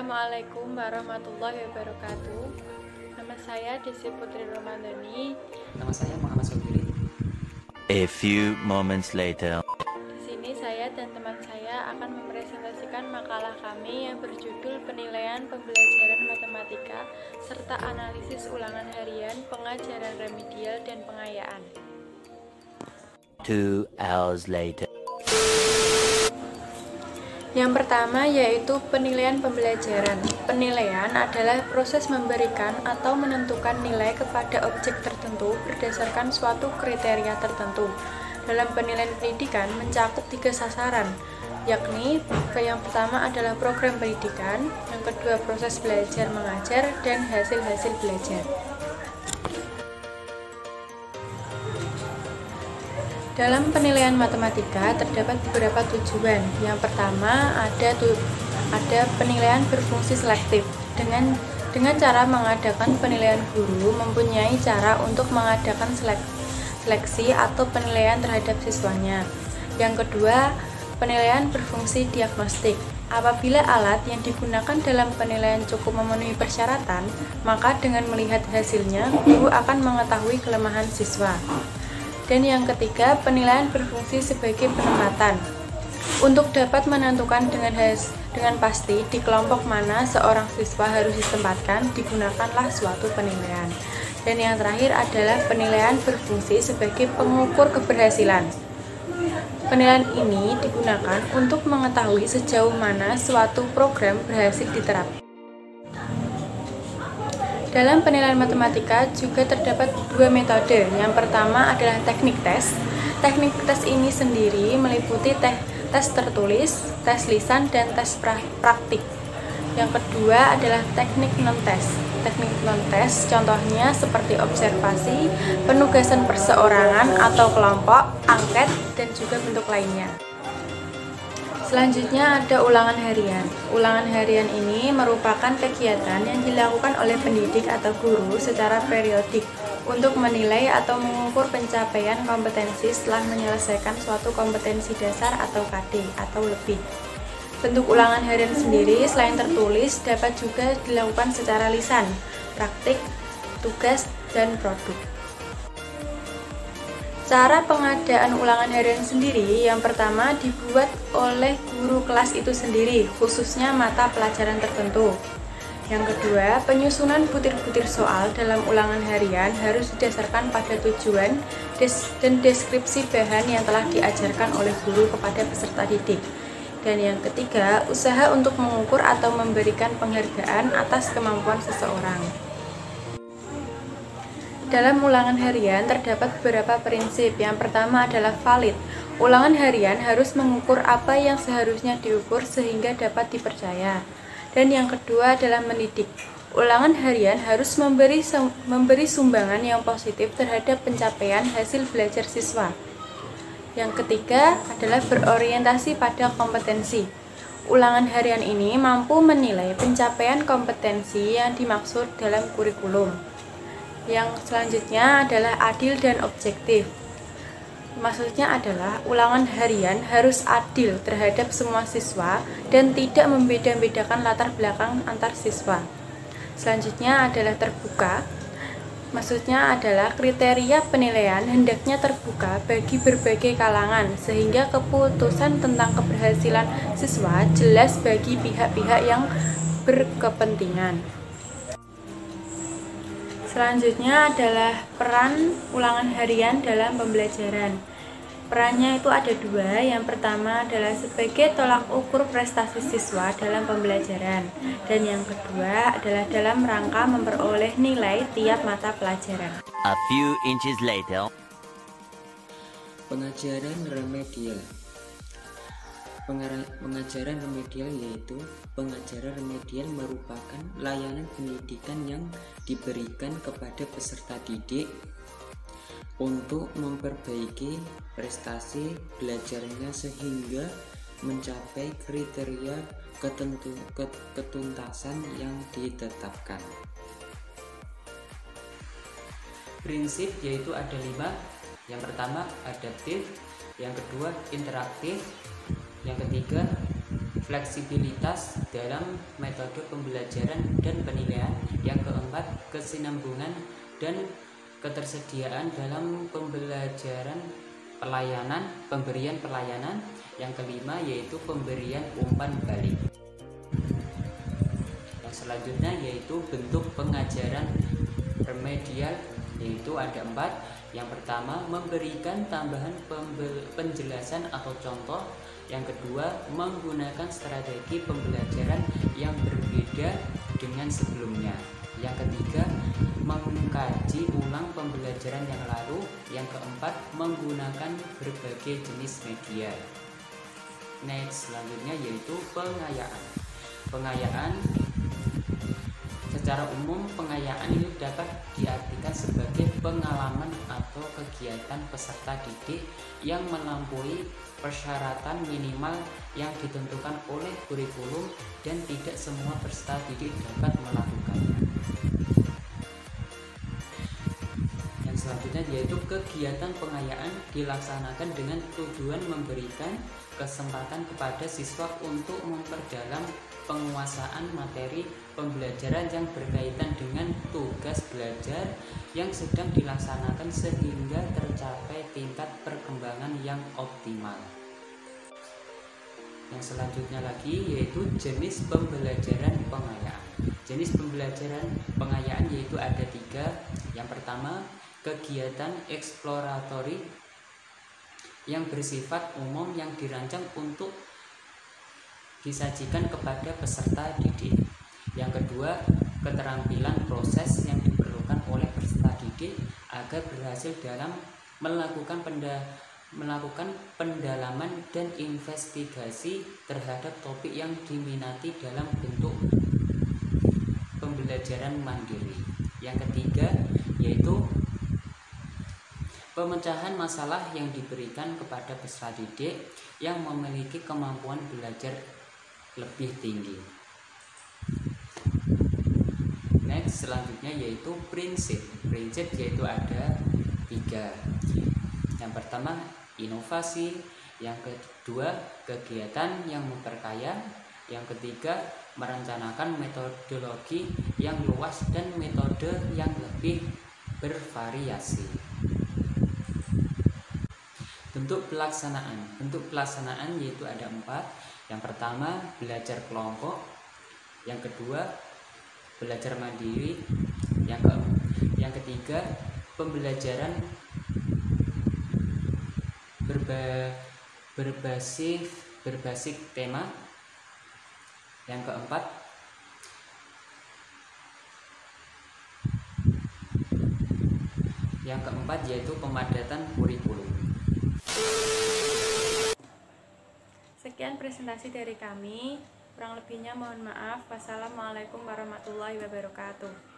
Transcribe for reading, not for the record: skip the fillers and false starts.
Assalamualaikum warahmatullahi wabarakatuh. Nama saya Desi Putri Ramadhani. Nama saya Muhammad Sobiri. A few moments later. Di sini saya dan teman saya akan mempresentasikan makalah kami yang berjudul Penilaian Pembelajaran Matematika serta Analisis Ulangan Harian, Pengajaran Remedial dan Pengayaan. 2 hours later. Yang pertama yaitu penilaian pembelajaran. Penilaian adalah proses memberikan atau menentukan nilai kepada objek tertentu berdasarkan suatu kriteria tertentu. Dalam penilaian pendidikan mencakup 3 sasaran, yakni yang pertama adalah program pendidikan, yang kedua proses belajar mengajar, dan hasil-hasil belajar. Dalam penilaian matematika terdapat beberapa tujuan. Yang pertama ada penilaian berfungsi selektif. Dengan cara mengadakan penilaian, guru mempunyai cara untuk mengadakan seleksi atau penilaian terhadap siswanya. Yang kedua, penilaian berfungsi diagnostik. Apabila alat yang digunakan dalam penilaian cukup memenuhi persyaratan, maka dengan melihat hasilnya, guru akan mengetahui kelemahan siswa. Dan yang ketiga, penilaian berfungsi sebagai penempatan. Untuk dapat menentukan dengan pasti di kelompok mana seorang siswa harus ditempatkan, digunakanlah suatu penilaian. Dan yang terakhir adalah penilaian berfungsi sebagai pengukur keberhasilan. Penilaian ini digunakan untuk mengetahui sejauh mana suatu program berhasil diterapkan. Dalam penilaian matematika juga terdapat 2 metode. Yang pertama adalah teknik tes. Teknik tes ini sendiri meliputi tes tertulis, tes lisan, dan tes praktik. Yang kedua adalah teknik non-tes. Teknik non-tes contohnya seperti observasi, penugasan perseorangan atau kelompok, angket, dan juga bentuk lainnya. Selanjutnya ada ulangan harian. Ulangan harian ini merupakan kegiatan yang dilakukan oleh pendidik atau guru secara periodik untuk menilai atau mengukur pencapaian kompetensi setelah menyelesaikan suatu kompetensi dasar atau KD atau lebih. Bentuk ulangan harian sendiri selain tertulis dapat juga dilakukan secara lisan, praktik, tugas, dan produk. Cara pengadaan ulangan harian sendiri yang pertama dibuat oleh guru kelas itu sendiri, khususnya mata pelajaran tertentu. Yang kedua, penyusunan butir-butir soal dalam ulangan harian harus didasarkan pada tujuan dan deskripsi bahan yang telah diajarkan oleh guru kepada peserta didik. Dan yang ketiga, usaha untuk mengukur atau memberikan penghargaan atas kemampuan seseorang. Dalam ulangan harian terdapat beberapa prinsip. Yang pertama adalah valid. Ulangan harian harus mengukur apa yang seharusnya diukur sehingga dapat dipercaya. Dan yang kedua adalah mendidik. Ulangan harian harus memberi sumbangan yang positif terhadap pencapaian hasil belajar siswa. Yang ketiga adalah berorientasi pada kompetensi. Ulangan harian ini mampu menilai pencapaian kompetensi yang dimaksud dalam kurikulum. Yang selanjutnya adalah adil dan objektif. Maksudnya adalah ulangan harian harus adil terhadap semua siswa dan tidak membeda-bedakan latar belakang antar siswa. Selanjutnya adalah terbuka. Maksudnya adalah kriteria penilaian hendaknya terbuka bagi berbagai kalangan sehingga keputusan tentang keberhasilan siswa jelas bagi pihak-pihak yang berkepentingan. Selanjutnya adalah peran ulangan harian dalam pembelajaran. Perannya itu ada 2. Yang pertama adalah sebagai tolak ukur prestasi siswa dalam pembelajaran. Dan yang kedua adalah dalam rangka memperoleh nilai tiap mata pelajaran. A few inches later. Pengajaran remedial. Pengajaran remedial yaitu pengajaran remedial merupakan layanan pendidikan yang diberikan kepada peserta didik untuk memperbaiki prestasi belajarnya sehingga mencapai kriteria ketuntasan yang ditetapkan. Prinsip yaitu ada 5. Yang pertama adaptif, yang kedua interaktif, yang ketiga fleksibilitas dalam metode pembelajaran dan penilaian. Yang keempat, kesinambungan dan ketersediaan dalam pembelajaran pemberian pelayanan. Yang kelima yaitu pemberian umpan balik. Yang selanjutnya yaitu bentuk pengajaran remedial, yaitu ada 4. Yang pertama, memberikan tambahan penjelasan atau contoh. Yang kedua, menggunakan strategi pembelajaran yang berbeda dengan sebelumnya. Yang ketiga, mengkaji ulang pembelajaran yang lalu. Yang keempat, menggunakan berbagai jenis media. Next, selanjutnya yaitu pengayaan. Pengayaan secara umum, pengayaan ini dapat diartikan sebagai pengalaman atau kegiatan peserta didik yang melampaui persyaratan minimal yang ditentukan oleh kurikulum dan tidak semua peserta didik dapat melakukannya. Yang selanjutnya yaitu kegiatan pengayaan dilaksanakan dengan tujuan memberikan kesempatan kepada siswa untuk memperdalam penguasaan materi pembelajaran yang berkaitan dengan tugas belajar yang sedang dilaksanakan sehingga tercapai tingkat perkembangan yang optimal. Yang selanjutnya lagi yaitu jenis pembelajaran pengayaan. Jenis pembelajaran pengayaan yaitu ada 3. Yang pertama, kegiatan eksploratori yang bersifat umum yang dirancang untuk disajikan kepada peserta didik. Yang kedua, keterampilan proses yang diperlukan oleh peserta didik agar berhasil dalam melakukan pendalaman dan investigasi terhadap topik yang diminati dalam bentuk pembelajaran mandiri. Yang ketiga yaitu pemecahan masalah yang diberikan kepada peserta didik yang memiliki kemampuan belajar lebih tinggi. Next, selanjutnya yaitu prinsip. Prinsip yaitu ada 3. Yang pertama, inovasi. Yang kedua, kegiatan yang memperkaya. Yang ketiga, merencanakan metodologi yang luas dan metode yang lebih bervariasi. Bentuk pelaksanaan yaitu ada 4. Yang pertama, belajar kelompok. Yang kedua, belajar mandiri. Yang ketiga, pembelajaran berbasis tema. Yang keempat yaitu pemadatan kurikulum. Sekian presentasi dari kami. Kurang lebihnya mohon maaf. Wassalamualaikum warahmatullahi wabarakatuh.